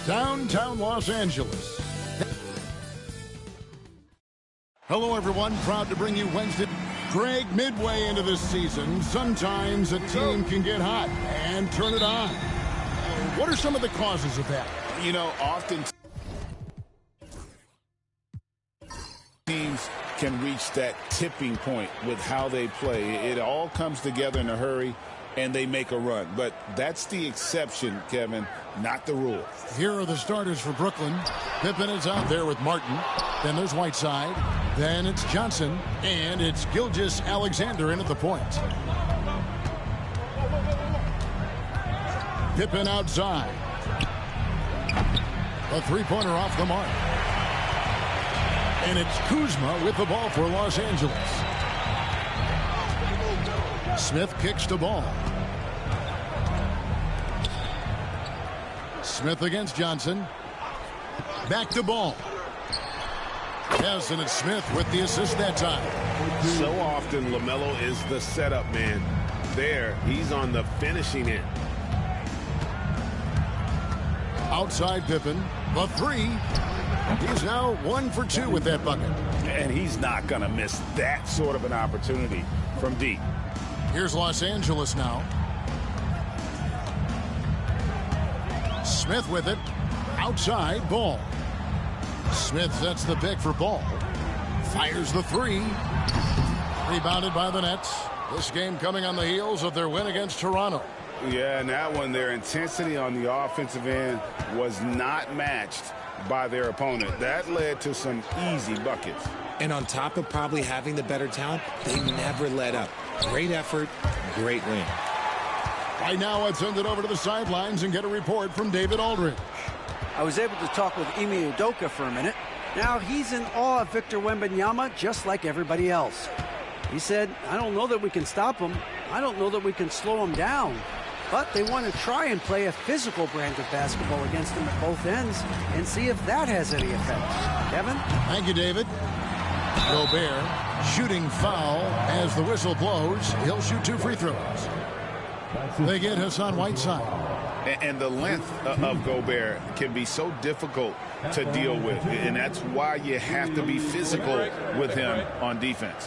downtown Los Angeles. Hello, everyone. Proud to bring you Wednesday. Greg, midway into this season, sometimes a team can get hot and turn it on. What are some of the causes of that? You know, often teams can reach that tipping point with how they play. It all comes together in a hurry, and they make a run. But that's the exception, Kevin, not the rule. Here are the starters for Brooklyn. Pippen is out there with Martin. Then there's Whiteside. Then it's Johnson. And it's Gilgeous-Alexander in at the point. Pippen outside. A three-pointer off the mark. And it's Kuzma with the ball for Los Angeles. Smith kicks the ball. Smith against Johnson. Back to ball. Yes, and it's Smith with the assist that time. So often LaMelo is the setup man. There, he's on the finishing end. Outside Pippen. The three. He's now 1 for 2 with that bucket. And he's not going to miss that sort of an opportunity from deep. Here's Los Angeles now. Smith with it. Outside, Ball. Smith sets the pick for Ball. Fires the three. Rebounded by the Nets. This game coming on the heels of their win against Toronto. Yeah, and that one, their intensity on the offensive end was not matched by their opponent. That led to some easy buckets. And on top of probably having the better talent, they never let up. Great effort, great win. Right now, let's send it over to the sidelines and get a report from David Aldridge. I was able to talk with Ime Udoka for a minute. Now he's in awe of Victor Wembanyama just like everybody else. He said, I don't know that we can stop him. I don't know that we can slow him down. But they want to try and play a physical brand of basketball against him at both ends and see if that has any effect. Kevin? Thank you, David. Gobert shooting foul as the whistle blows. He'll shoot 2 free throws. They get Hassan Whiteside. And the length of Gobert can be so difficult to deal with. And that's why you have to be physical with him on defense.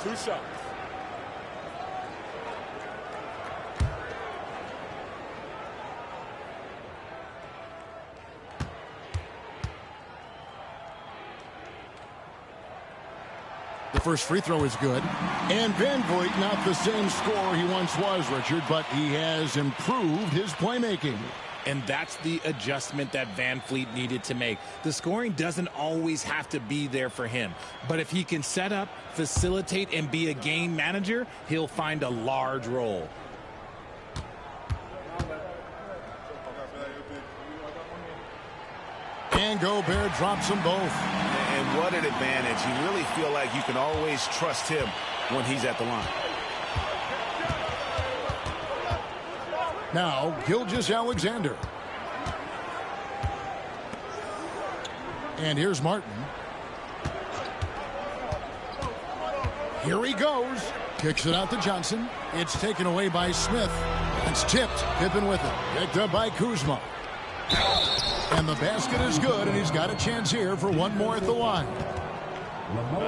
The first free throw is good. And Van Vliet, not the same scorer he once was, Richard, but he has improved his playmaking. And that's the adjustment that Van Vliet needed to make. The scoring doesn't always have to be there for him. But if he can set up, facilitate, and be a game manager, he'll find a large role. And Gobert drops them both. And what an advantage. You really feel like you can always trust him when he's at the line. Now, Gilgeous-Alexander. And here's Martin. Here he goes. Kicks it out to Johnson. It's taken away by Smith. It's tipped. Pippen with it. Picked up by Kuzma. And the basket is good, and he's got a chance here for one more at the line.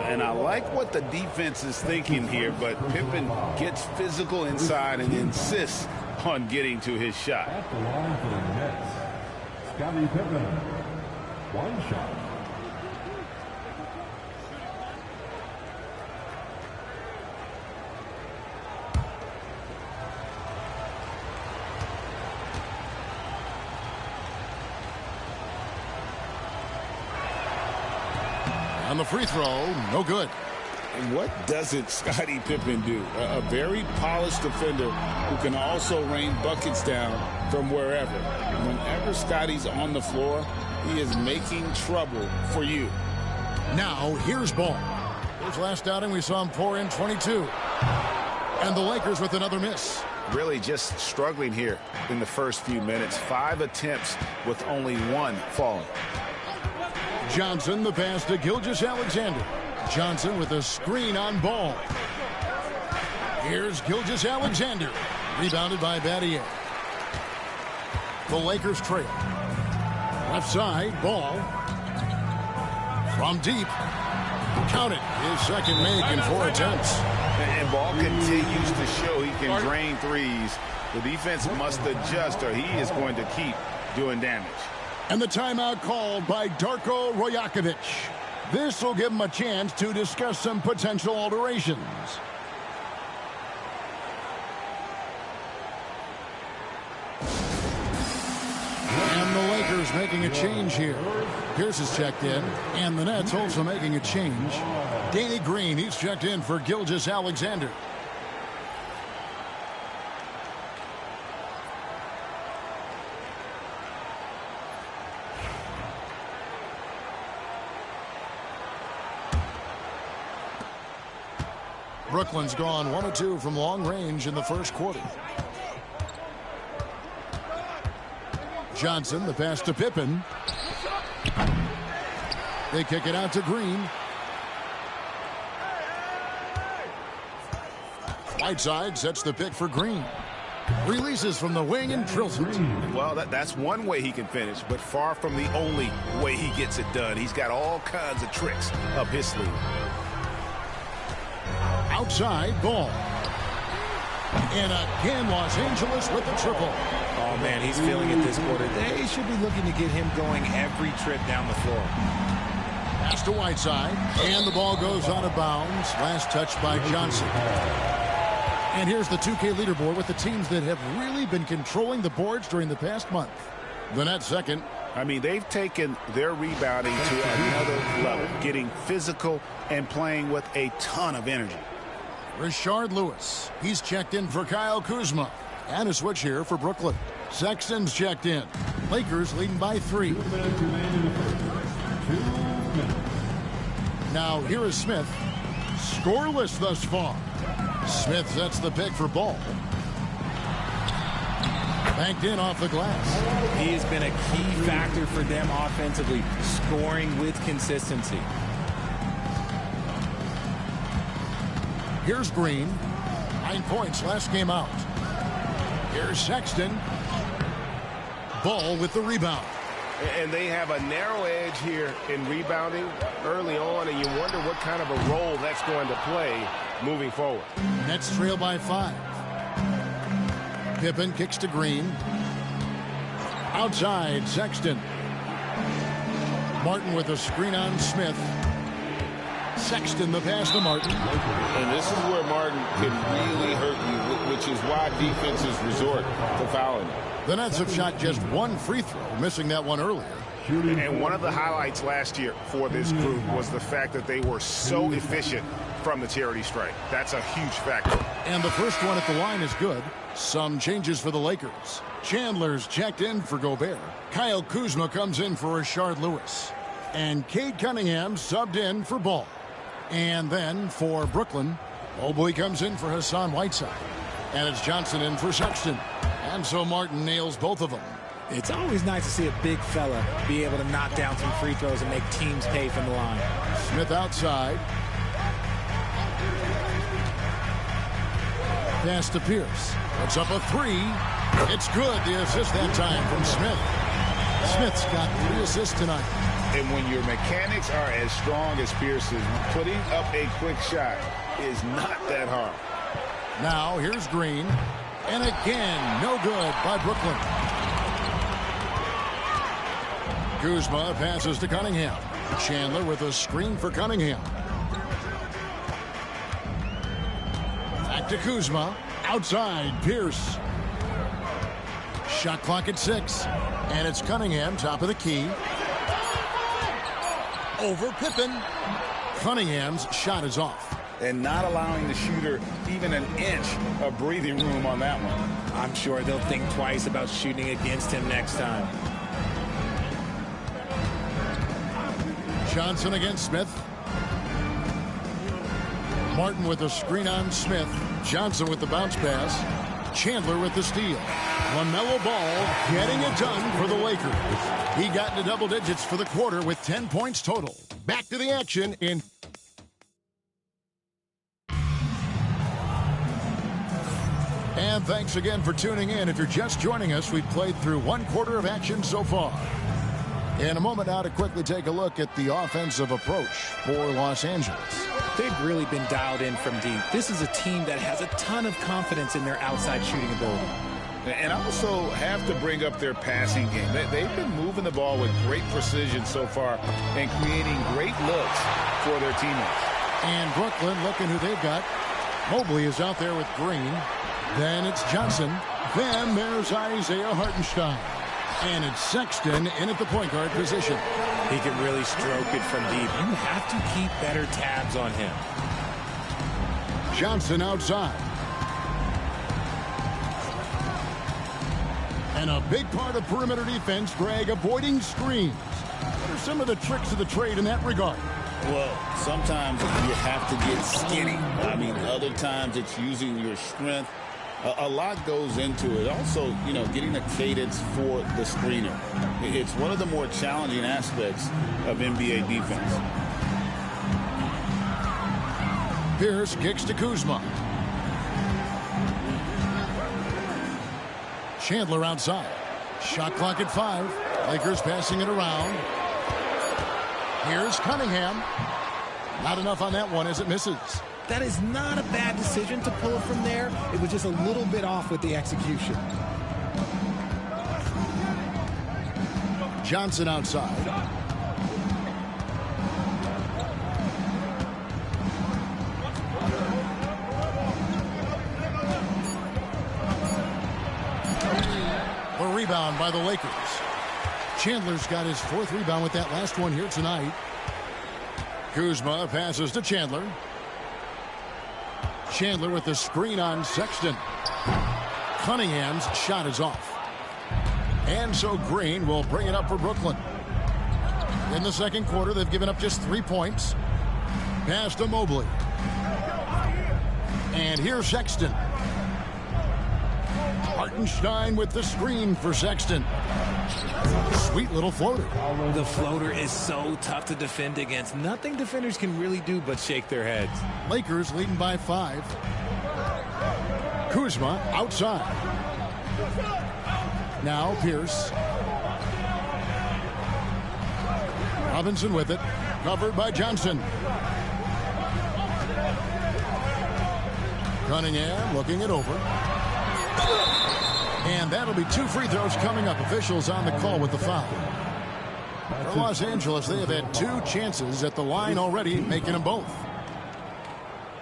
And I like what the defense is thinking here, but Pippen gets physical inside and insists on getting to his shot. At the line for the Nets, Scottie Pippen, 1 shot. On the free throw, no good. And what doesn't Scottie Pippen do? A very polished defender who can also rain buckets down from wherever. Whenever Scottie's on the floor, he is making trouble for you. Now, here's Ball. His last outing, we saw him pour in 22. And the Lakers with another miss. Really just struggling here in the first few minutes. 5 attempts with only 1 falling. Johnson, the pass to Gilgeous-Alexander. Johnson with a screen on Ball. Here's Left side, ball. From deep. Count it. His second make in 4 attempts. And Ball continues to show he can drain threes. The defense must adjust or he is going to keep doing damage. And the timeout called by Darko Rojakovic. This will give him a chance to discuss some potential alterations. And the Lakers making a change here. Pierce is checked in, and the Nets also making a change. Danny Green, he's checked in for Gilgeous-Alexander. Brooklyn's gone 1 of 2 from long range in the first quarter. Johnson, the pass to Pippen. They kick it out to Green. Whiteside sets the pick for Green. Releases from the wing and drills it. Well, that's one way he can finish, but far from the only way he gets it done. He's got all kinds of tricks up his sleeve. Outside, ball. And again, Los Angeles with the triple. Oh, man, he's feeling it this quarter. They should be looking to get him going every trip down the floor. Pass to Whiteside, and the ball goes out of bounds. Last touch by Johnson. And here's the 2K leaderboard with the teams that have really been controlling the boards during the past month. The Nets second. I mean, they've taken their rebounding to another level, getting physical and playing with a ton of energy. Rashard Lewis, he's checked in for Kyle Kuzma. And a switch here for Brooklyn. Sexton's checked in. Lakers leading by 3. Now here is Smith. Scoreless thus far. Smith sets the pick for Ball. Banked in off the glass. He has been a key factor for them offensively, scoring with consistency. Here's Green. 9 points last game out. Here's Sexton. Ball with the rebound. And they have a narrow edge here in rebounding early on, and you wonder what kind of a role that's going to play moving forward. Nets trail by 5. Pippen kicks to Green. Outside, Sexton. Martin with a screen on Smith. Sexton the pass to Martin. And this is where Martin can really hurt you, which is why defenses resort to fouling. The Nets have shot just 1 free throw, missing that one earlier. And one of the highlights last year for this group was the fact that they were so efficient from the charity strike. That's a huge factor. And the first one at the line is good. Some changes for the Lakers. Chandler's checked in for Gobert. Kyle Kuzma comes in for Rashard Lewis. And Cade Cunningham subbed in for Ball. And then for Brooklyn, Mobley comes in for Hassan Whiteside. And it's Johnson in for Sexton. And so Martin nails both of them. It's always nice to see a big fella be able to knock down some free throws and make teams pay from the line. Smith outside. Pass to Pierce. Puts up a 3. It's good. The assist that time from Smith. Smith's got 3 assists tonight. And when your mechanics are as strong as Pierce's, putting up a quick shot is not that hard. Now here's Green. And again, no good by Brooklyn. Kuzma passes to Cunningham. Chandler with a screen for Cunningham. Back to Kuzma. Outside, Pierce. Shot clock at 6. And it's Cunningham, top of the key. Over Pippen. Cunningham's shot is off. And not allowing the shooter even an inch of breathing room on that one. I'm sure they'll think twice about shooting against him next time. Johnson against Smith. Martin with a screen on Smith. Johnson with the bounce pass. Chandler with the steal. LaMelo Ball getting it done for the Lakers. He got into double digits for the quarter with 10 points total. Back to the action in... And thanks again for tuning in. If you're just joining us, we've played through 1 quarter of action so far. In a moment now to quickly take a look at the offensive approach for Los Angeles. They've really been dialed in from deep. This is a team that has a ton of confidence in their outside shooting ability. And I also have to bring up their passing game. They've been moving the ball with great precision so far and creating great looks for their teammates. And Brooklyn, looking who they've got. Mobley is out there with Green. Then it's Johnson. Then there's Isaiah Hartenstein. And it's Sexton in at the point guard position. He can really stroke it from deep. You have to keep better tabs on him. Johnson outside. And a big part of perimeter defense, Greg, avoiding screens. What are some of the tricks of the trade in that regard? Well, sometimes you have to get skinny. I mean, other times it's using your strength. A lot goes into it. Also, getting a cadence for the screener. It's one of the more challenging aspects of NBA defense. Pierce kicks to Kuzma. Chandler outside. Shot clock at 5. Lakers passing it around. Here's Cunningham. Not enough on that one as it misses. That is not a bad decision to pull it from there. It was just a little bit off with the execution. Johnson outside. A rebound by the Lakers. Chandler's got his 4th rebound with that last one here tonight. Kuzma passes to Chandler. Chandler with the screen on Sexton. Cunningham's shot is off. And so Green will bring it up for Brooklyn. In the second quarter, they've given up just 3 points. Pass to Mobley. And here's Sexton. Hartenstein with the screen for Sexton. Sweet little floater. The floater is so tough to defend against. Nothing defenders can really do but shake their heads. Lakers leading by 5. Kuzma outside. Now Pierce. Robinson with it. Covered by Johnson. Cunningham looking it over. And that'll be 2 free throws coming up. Officials on the call with the foul. For Los Angeles, they have had 2 chances at the line already, making them both.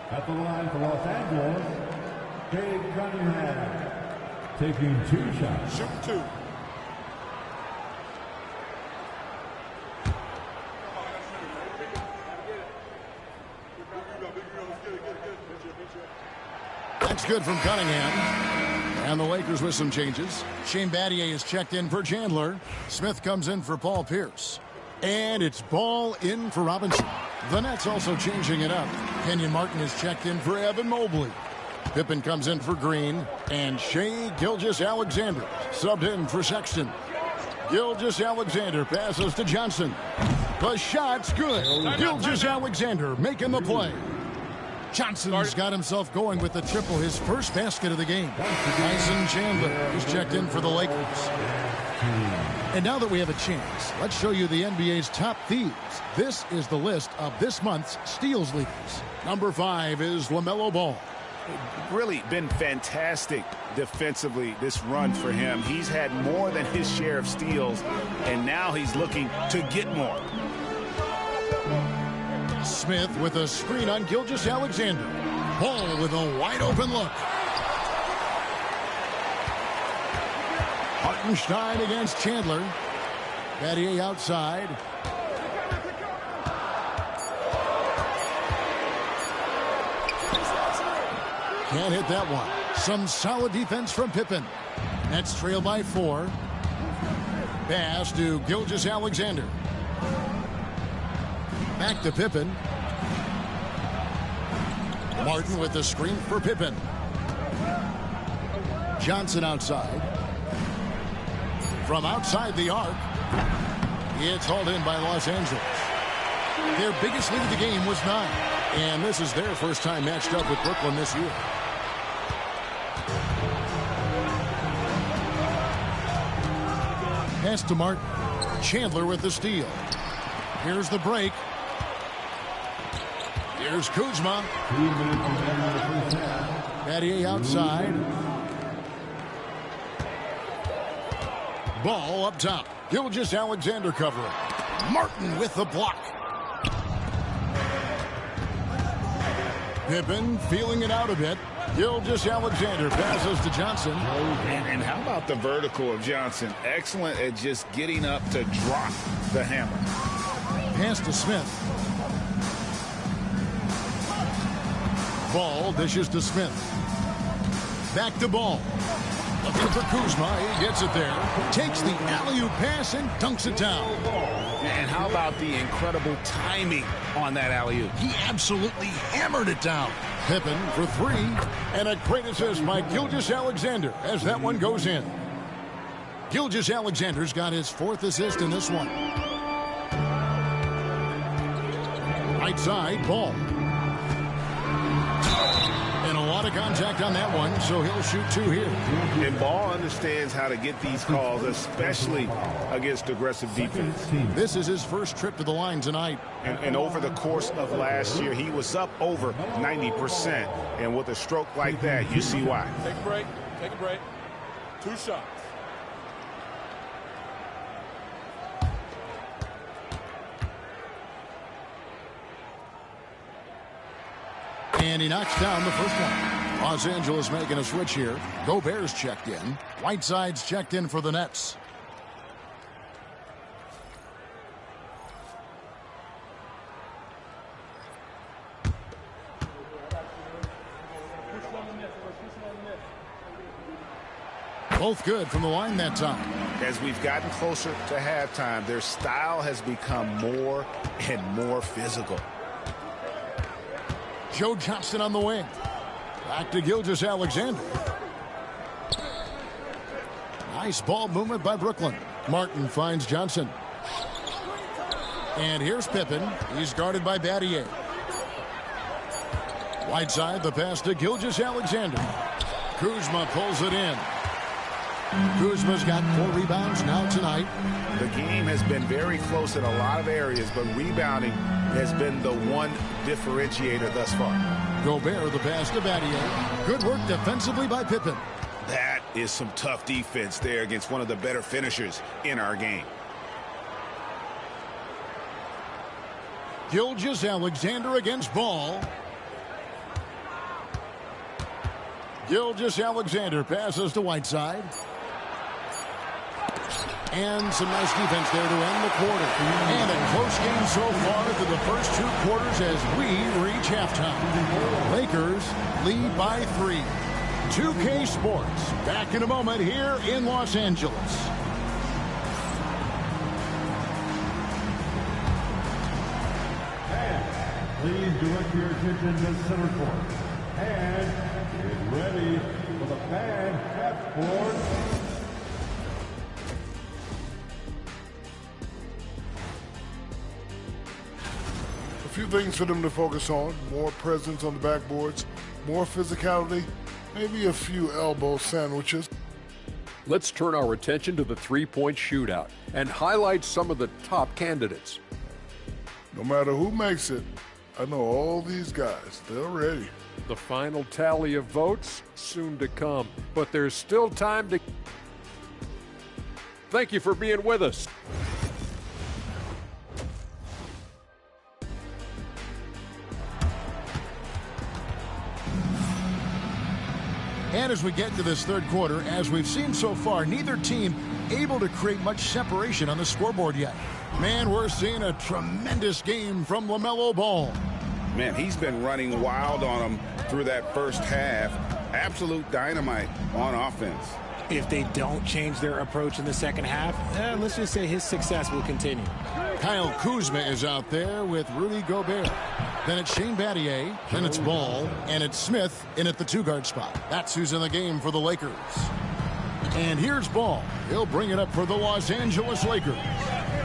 At the line for Los Angeles, Cade Cunningham, taking 2 shots. Shoot 2. That's good from Cunningham. And the Lakers with some changes. Shane Battier is checked in for Chandler. Smith comes in for Paul Pierce. And it's Ball in for Robinson. The Nets also changing it up. Kenyon Martin is checked in for Evan Mobley. Pippen comes in for Green. And Shai Gilgeous-Alexander subbed in for Sexton. Gilgeous-Alexander passes to Johnson. The shot's good. Gilgeous-Alexander making the play. Johnson's got himself going with the triple, his first basket of the game. Tyson Chandler is checked in for the Lakers. And now that we have a chance, let's show you the NBA's top thieves. This is the list of this month's steals leaders. Number 5 is LaMelo Ball. Really been fantastic defensively this run for him. He's had more than his share of steals, and now he's looking to get more. Smith with a screen on Gilgeous-Alexander. Ball with a wide open look. Hartenstein against Chandler. Battier outside. Can't hit that one. Some solid defense from Pippen. Nets trail by 4. Pass to Gilgeous-Alexander. Back to Pippen. Martin with the screen for Pippen. Johnson outside. From outside the arc. It's hauled in by Los Angeles. Their biggest lead of the game was 9. And this is their first time matched up with Brooklyn this year. Pass to Martin. Chandler with the steal. Here's the break. Here's Kuzma. Battier outside. Ball up top. Gilgeous-Alexander covering. Martin with the block. Pippen feeling it out a bit. Gilgeous-Alexander passes to Johnson. And how about the vertical of Johnson? Excellent at just getting up to drop the hammer. Pass to Smith. Ball dishes to Smith. Back to Ball. Looking for Kuzma. He gets it there. Takes the alley-oop pass and dunks it down. And how about the incredible timing on that alley-oop? He absolutely hammered it down. Pippen for three. And a great assist by Gilgeous-Alexander as that one goes in. Gilgeous-Alexander's got his 4th assist in this one. Right side, Ball. And a lot of contact on that one, so he'll shoot 2 here. And Ball understands how to get these calls, especially against aggressive defense. This is his first trip to the line tonight. And over the course of last year, he was up over 90%. And with a stroke like that, you see why. Take a break. Take a break. 2 shots. And he knocks down the first one. Los Angeles making a switch here. Gobert's checked in. Whiteside's checked in for the Nets. Both good from the line that time. As we've gotten closer to halftime, their style has become more and more physical. Joe Johnston on the wing. Back to Gilgeous-Alexander. Nice ball movement by Brooklyn. Martin finds Johnson. And here's Pippen. He's guarded by Battier. Whiteside, the pass to Gilgeous-Alexander. Kuzma pulls it in. Kuzma's got 4 rebounds now tonight. The game has been very close in a lot of areas, but rebounding has been the one differentiator thus far. Gobert, the pass to Battier. Good work defensively by Pippen. That is some tough defense there against one of the better finishers in our game. Gilgeous-Alexander against Ball. Gilgeous-Alexander passes to Whiteside. And some nice defense there to end the quarter. And a close game so far through the first 2 quarters as we reach halftime. Lakers lead by 3. 2K Sports back in a moment here in Los Angeles. Please direct your attention to center court. And get ready for the fan half-court. A few things for them to focus on. More presence on the backboards, more physicality, maybe a few elbow sandwiches. Let's turn our attention to the three-point shootout and highlight some of the top candidates. No matter who makes it, I know all these guys, they're ready. The final tally of votes soon to come, but there's still time to... Thank you for being with us. And as we get into this third quarter, as we've seen so far, neither team able to create much separation on the scoreboard yet. Man, we're seeing a tremendous game from LaMelo Ball. Man, he's been running wild on them through that first half. Absolute dynamite on offense. If they don't change their approach in the second half, let's just say his success will continue. Kyle Kuzma is out there with Rudy Gobert. Then it's Shane Battier, then it's Ball, and it's Smith in at the 2-guard spot. That's who's in the game for the Lakers. And here's Ball. He'll bring it up for the Los Angeles Lakers.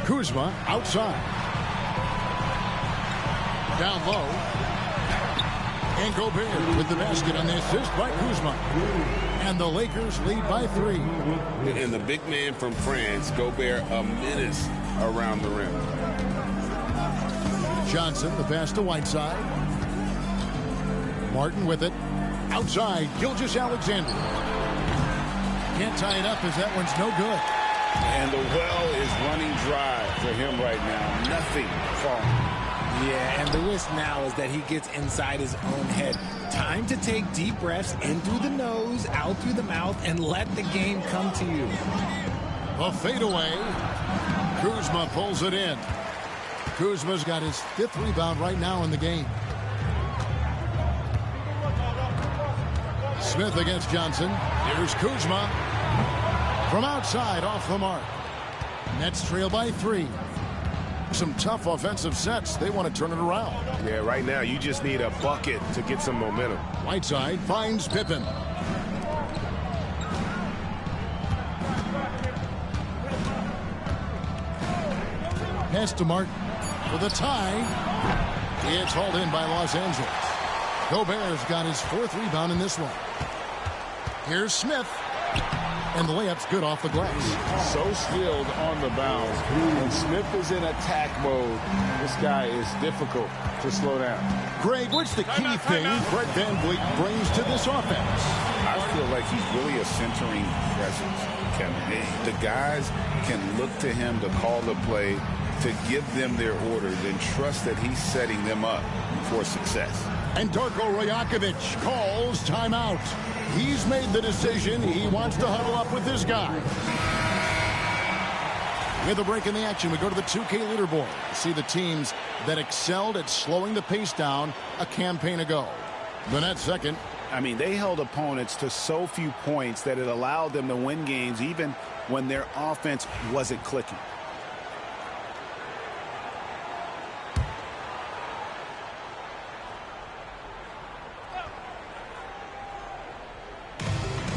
Kuzma outside. Down low. And Gobert with the basket on the assist by Kuzma. And the Lakers lead by 3. And the big man from France, Gobert, a menace around the rim. Johnson, the pass to Whiteside. Martin with it. Outside, Gilgeous-Alexander. Can't tie it up as that one's no good. And the well is running dry for him right now. Nothing falling. Yeah, and the risk now is that he gets inside his own head. Time to take deep breaths in through the nose, out through the mouth, and let the game come to you. A fadeaway. Kuzma pulls it in. Kuzma's got his 5th rebound right now in the game. Smith against Johnson. Here's Kuzma. From outside, off the mark. Nets trail by 3. Some tough offensive sets. They want to turn it around. Yeah, right now you just need a bucket to get some momentum. Whiteside finds Pippen. Pass to Martin for the tie. It's hauled in by Los Angeles. Gobert's got his 4th rebound in this one. Here's Smith. And the layup's good off the glass. So skilled on the bounce. When Smith is in attack mode, this guy is difficult to slow down. Greg, what's the key thing Fred VanVleet brings to this offense? I feel like he's really a centering presence. The guys can look to him to call the play, to give them their orders, and trust that he's setting them up for success. And Darko Rajakovic calls timeout. He's made the decision. He wants to huddle up with this guy. With a break in the action, we go to the 2K leaderboard. See the teams that excelled at slowing the pace down a campaign ago. The Nets second. I mean, they held opponents to so few points that it allowed them to win games even when their offense wasn't clicking.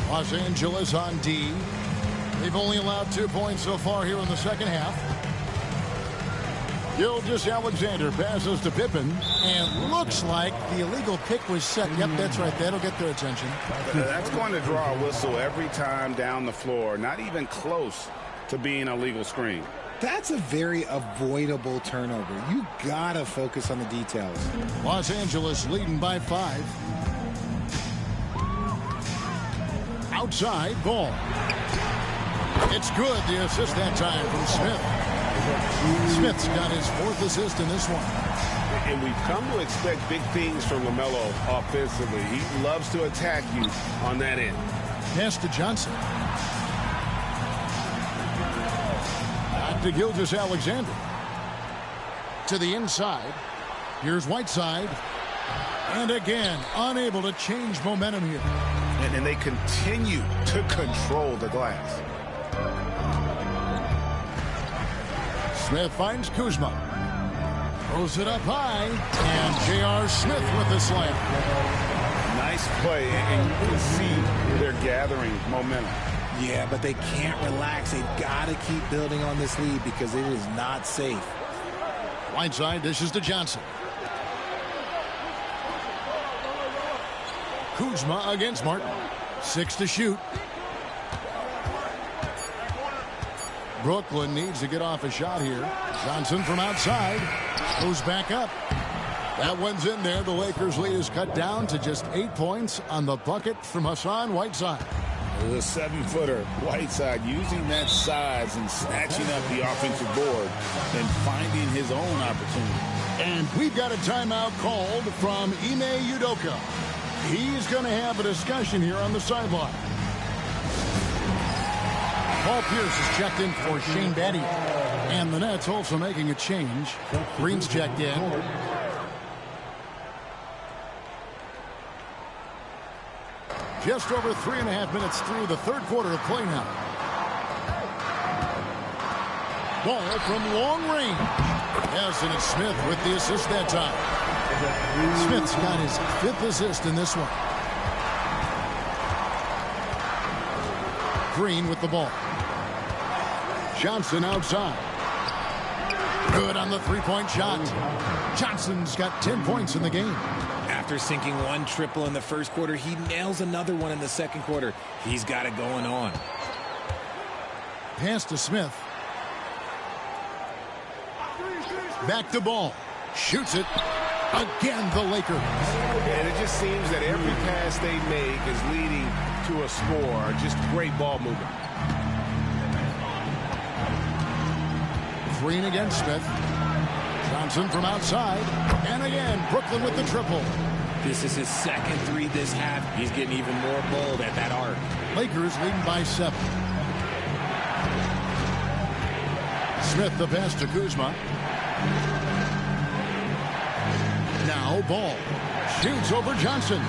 Los Angeles on D. They've only allowed 2 points so far here in the second half. Gilgeous-Alexander passes to Pippen, and looks like the illegal pick was set. Yep, that's right. That'll get their attention. That's going to draw a whistle every time down the floor. Not even close to being a legal screen. That's a very avoidable turnover. You gotta focus on the details. Los Angeles leading by 5. Outside, ball. It's good. The assist that time from Smith. Smith's got his 4th assist in this one. And we've come to expect big things from LaMelo offensively. He loves to attack you on that end. Pass to Johnson. Back to Gilgeous-Alexander. To the inside. Here's Whiteside. And again, unable to change momentum here. And they continue to control the glass. Smith finds Kuzma. Throws it up high. And J.R. Smith with the slam. Nice play, and you can see they're gathering momentum. Yeah, but they can't relax. They've got to keep building on this lead because it is not safe. Whiteside dishes to Johnson. Kuzma against Martin. 6 to shoot. Brooklyn needs to get off a shot here. Johnson from outside. Goes back up. That one's in there. The Lakers' lead is cut down to just 8 points on the bucket from Hassan Whiteside. The 7-footer Whiteside using that size and snatching up the offensive board and finding his own opportunity. And we've got a timeout called from Ime Udoka. He's going to have a discussion here on the sideline. Paul Pierce is checked in for Shane Battier. And the Nets also making a change. Green's checked in. Just over 3.5 minutes through the third quarter of play now. Ball from long range. Yes, and it's Smith with the assist that time. Smith's got his 5th assist in this one. Green with the ball. Johnson outside. Good on the 3-point shot. Johnson's got 10 points in the game. After sinking one triple in the first quarter, he nails another one in the second quarter. He's got it going on. Pass to Smith. Back to Ball. Shoots it. Again, the Lakers. And it just seems that every pass they make is leading to a score. Just great ball movement. Green against Smith. Johnson from outside. And again, Brooklyn with the triple. This is his second three this half. He's getting even more bold at that arc. Lakers leading by 7. Smith the pass to Kuzma. Now Ball. Shoots over Johnson.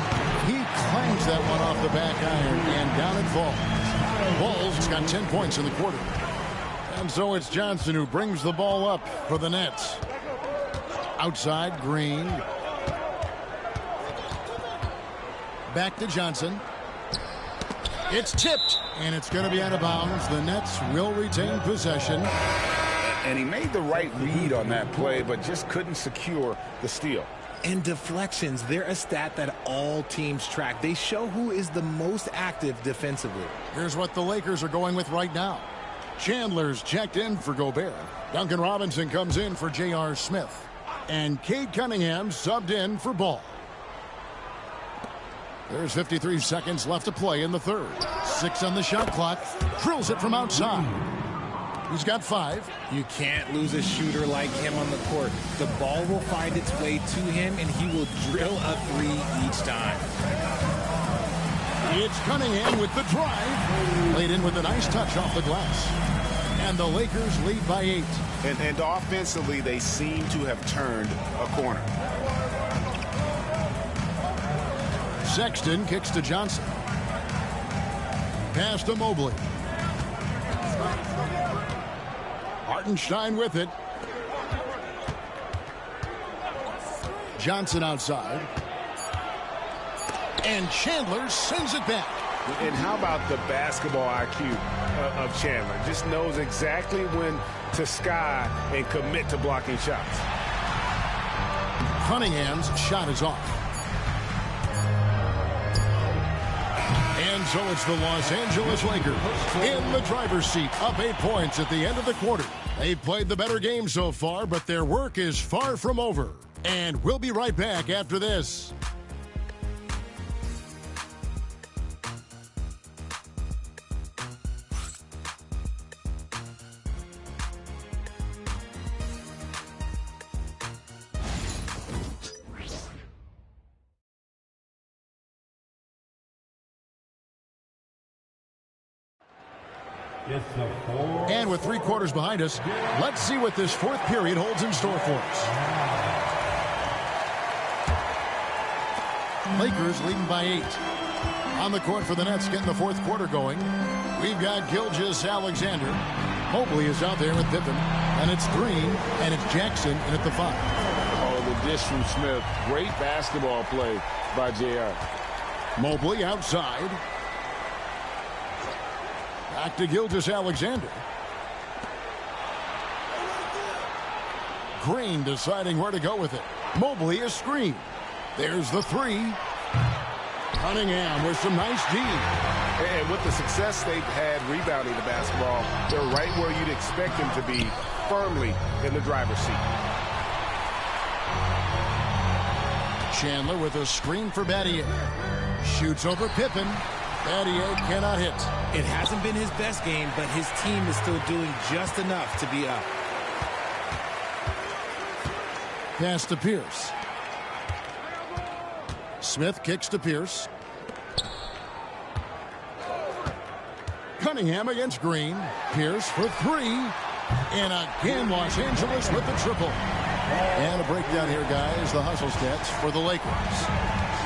He clangs that one off the back iron, and down it falls. Ball's got 10 points in the quarter. And so it's Johnson who brings the ball up for the Nets. Outside, Green. Back to Johnson. It's tipped, and it's going to be out of bounds. The Nets will retain possession. And he made the right read on that play, but just couldn't secure the steal. And deflections, they're a stat that all teams track. They show who is the most active defensively. Here's what the Lakers are going with right now. Chandler's checked in for Gobert. Duncan Robinson comes in for J.R. Smith. And Cade Cunningham subbed in for Ball. There's 53 seconds left to play in the third. 6 on the shot clock. Drills it from outside. He's got 5. You can't lose a shooter like him on the court. The ball will find its way to him, and he will drill a 3 each time. It's Cunningham with the drive. Laid in with a nice touch off the glass. And the Lakers lead by 8. And offensively, they seem to have turned a corner. Sexton kicks to Johnson. Pass to Mobley. Hartenstein with it. Johnson outside. And Chandler sends it back. And how about the basketball IQ of Chandler? Just knows exactly when to sky and commit to blocking shots. Cunningham's shot is off. And so it's the Los Angeles Lakers in the driver's seat, up 8 points at the end of the quarter. They've played the better game so far, but their work is far from over. And we'll be right back after this. And with 3 quarters behind us, let's see what this fourth period holds in store for us. Lakers leading by 8. On the court for the Nets, getting the fourth quarter going. We've got Gilgeous-Alexander. Mobley is out there with Pippen. And it's Green, and it's Jackson in at the 5. Oh, the dish from Smith. Great basketball play by J.R. Mobley outside. Back to Gilgeous-Alexander. Green deciding where to go with it. Mobley is screened. There's the 3. Cunningham with some nice D. And with the success they've had rebounding the basketball, they're right where you'd expect them to be, firmly in the driver's seat. Chandler with a screen for Battier. Shoots over Pippen. Battier cannot hit. It hasn't been his best game, but his team is still doing just enough to be up. Pass to Pierce. Smith kicks to Pierce. Cunningham against Green. Pierce for 3. And again, Los Angeles with the triple. And a breakdown here, guys. The hustle stats for the Lakers.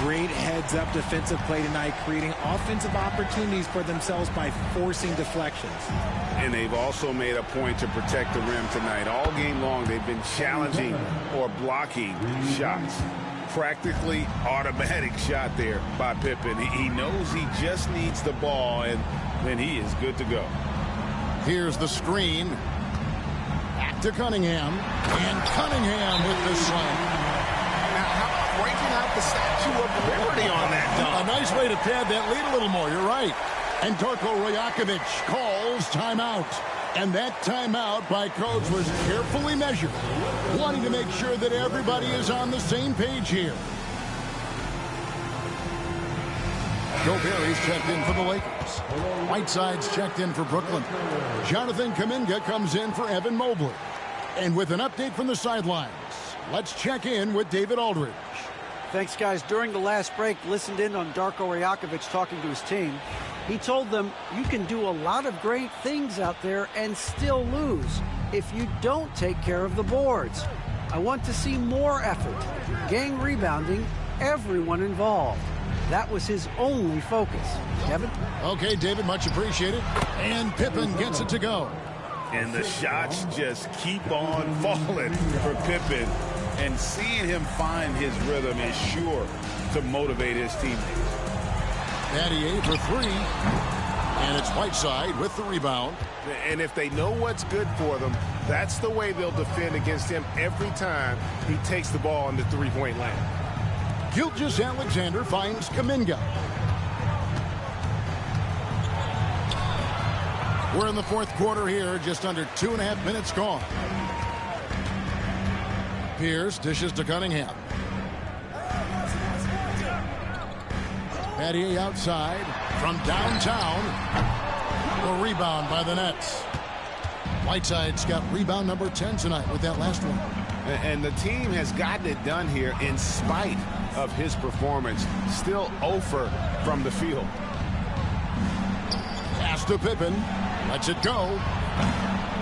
Great heads-up defensive play tonight, creating offensive opportunities for themselves by forcing deflections. And they've also made a point to protect the rim tonight. All game long, they've been challenging or blocking shots. Practically automatic shot there by Pippen. He knows he just needs the ball, and then he is good to go. Here's the screen. Back to Cunningham. And Cunningham with the slam. Now, how breaking out the Statue of Liberty on that dunk. A nice way to pad that lead a little more. You're right. And Darko Rajakovic calls timeout. And that timeout by Coach was carefully measured, wanting to make sure that everybody is on the same page here. Gobert checked in for the Lakers. Whiteside's checked in for Brooklyn. Jonathan Kuminga comes in for Evan Mobley. And with an update from the sidelines, let's check in with David Aldridge. Thanks, guys. During the last break, listened in on Darko Rajakovic talking to his team. He told them, you can do a lot of great things out there and still lose if you don't take care of the boards. I want to see more effort, gang rebounding, everyone involved. That was his only focus. Kevin? Okay, David, much appreciated. And Pippen gets it to go. And the shots just keep on falling for Pippen. And seeing him find his rhythm is sure to motivate his teammates. Battier for three. And it's Whiteside with the rebound. And if they know what's good for them, that's the way they'll defend against him every time he takes the ball in the three-point lane. Gilgeous-Alexander finds Kuminga. We're in the fourth quarter here, just under 2.5 minutes gone. Pierce dishes to Cunningham. Battier outside from downtown. A rebound by the Nets. Whiteside's got rebound number 10 tonight with that last one. And the team has gotten it done here in spite of his performance. Still 0 from the field. Pass to Pippen. Lets it go.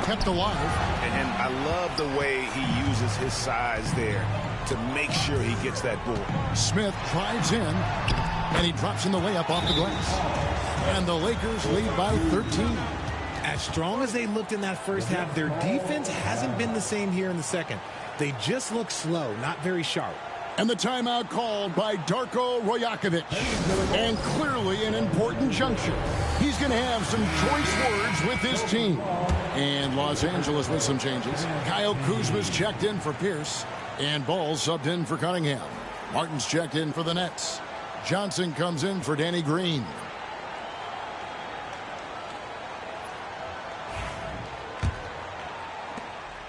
Kept alive. And I love the way he uses his size there to make sure he gets that board. Smith drives in, and he drops in the layup off the glass. And the Lakers lead by 13. As strong as they looked in that first half, their defense hasn't been the same here in the second. They just look slow, not very sharp. And the timeout called by Darko Rajakovic. And clearly an important juncture. He's going to have some choice words with his team. And Los Angeles with some changes. Kyle Kuzma's checked in for Pierce. And Ball subbed in for Cunningham. Martin's checked in for the Nets. Johnson comes in for Danny Green.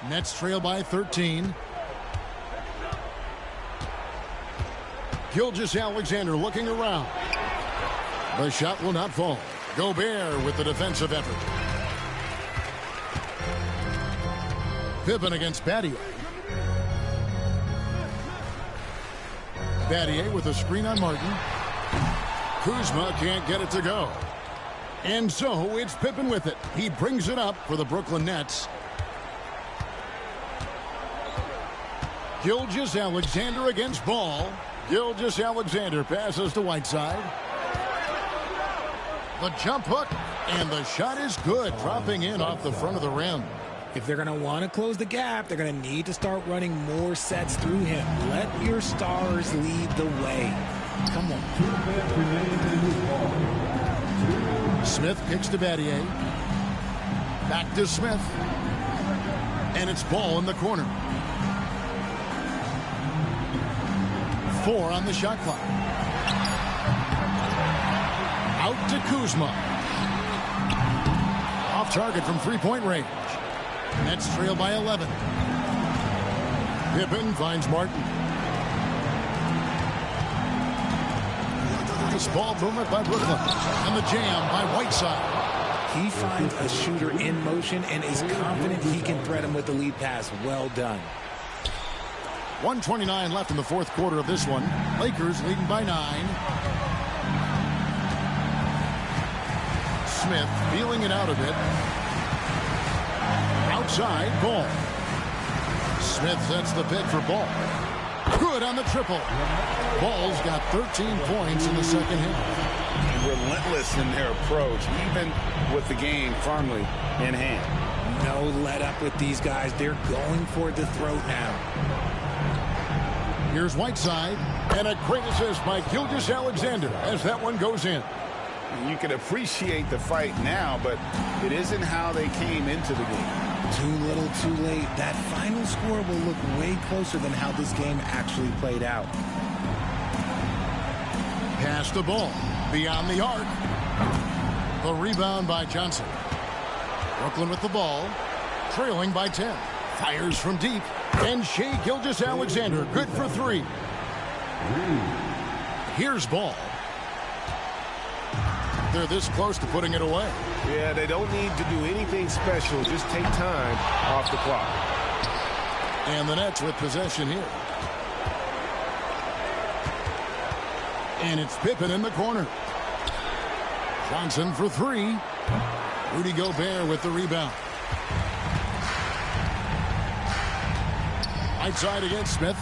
Nets trail by 13. Gilgeous-Alexander looking around. The shot will not fall. Gobert with the defensive effort. Pippen against Battier. Battier with a screen on Martin. Kuzma can't get it to go. And so it's Pippen with it. He brings it up for the Brooklyn Nets. Gilgeous-Alexander against Ball. Gilgeous-Alexander passes to Whiteside. The jump hook, and the shot is good, dropping in off the front of the rim. If they're going to want to close the gap, they're going to need to start running more sets through him. Let your stars lead the way. Come on. Smith kicks to Battier. Back to Smith. And it's Ball in the corner. 4 on the shot clock. Out to Kuzma. Off target from three-point range. Nets trail by 11. Pippen finds Martin. Nice ball movement by Brooklyn. And the jam by Whiteside. He finds a shooter in motion and is confident he can thread him with the lead pass. Well done. 1:29 left in the fourth quarter of this one. Lakers leading by 9. Smith feeling it out a bit. Outside, Ball. Smith sets the pick for Ball. Good on the triple. Ball's got 13 points in the second half. Relentless in their approach, even with the game firmly in hand. No let up with these guys. They're going for the throat now. Here's Whiteside, and a great assist by Gilgeous-Alexander as that one goes in. You can appreciate the fight now, but it isn't how they came into the game. Too little, too late. That final score will look way closer than how this game actually played out. Pass the ball beyond the arc. The rebound by Johnson. Brooklyn with the ball, trailing by 10. Fires from deep, and Shai Gilgeous-Alexander good for 3. Here's Ball. They're this close to putting it away. Yeah, they don't need to do anything special. Just take time off the clock. And the Nets with possession here. And it's Pippen in the corner. Johnson for 3. Rudy Gobert with the rebound. Right side against Smith.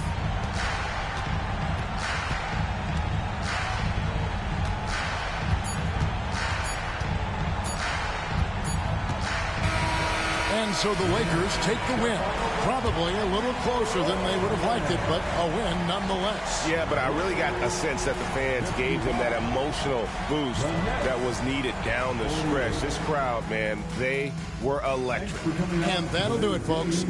And so the Lakers take the win. Probably a little closer than they would have liked it, but a win nonetheless. Yeah, but I really got a sense that the fans gave him that emotional boost that was needed down the stretch. This crowd, man, they were electric. And that'll do it, folks.